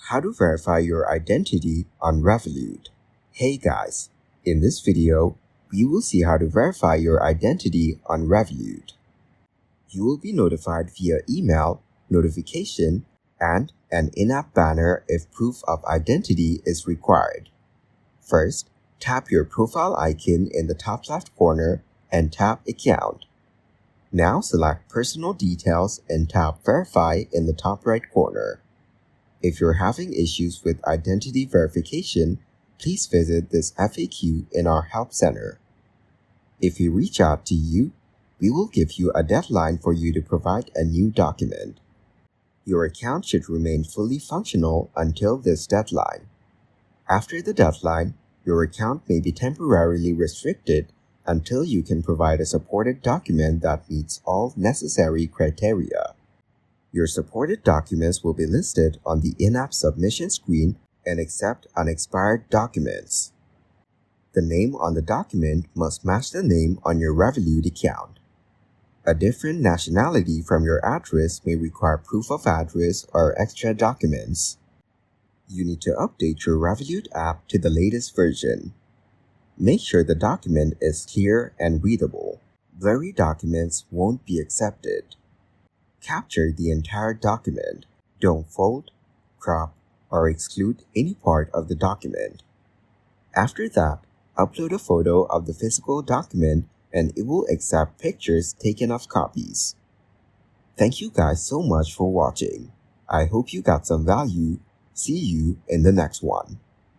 How to verify your identity on Revolut. Hey guys, in this video, we will see how to verify your identity on Revolut. You will be notified via email, notification, and an in-app banner if proof of identity is required. First, tap your profile icon in the top left corner and tap Account. Now select Personal Details and tap Verify in the top right corner. If you're having issues with identity verification, please visit this FAQ in our Help Center. If we reach out to you, we will give you a deadline for you to provide a new document. Your account should remain fully functional until this deadline. After the deadline, your account may be temporarily restricted until you can provide a supported document that meets all necessary criteria. Your supported documents will be listed on the in-app submission screen and accept unexpired documents. The name on the document must match the name on your Revolut account. A different nationality from your address may require proof of address or extra documents. You need to update your Revolut app to the latest version. Make sure the document is clear and readable. Blurry documents won't be accepted. Capture the entire document. Don't fold, crop, or exclude any part of the document. After that, upload a photo of the physical document and it will accept pictures taken of copies. Thank you guys so much for watching. I hope you got some value. See you in the next one.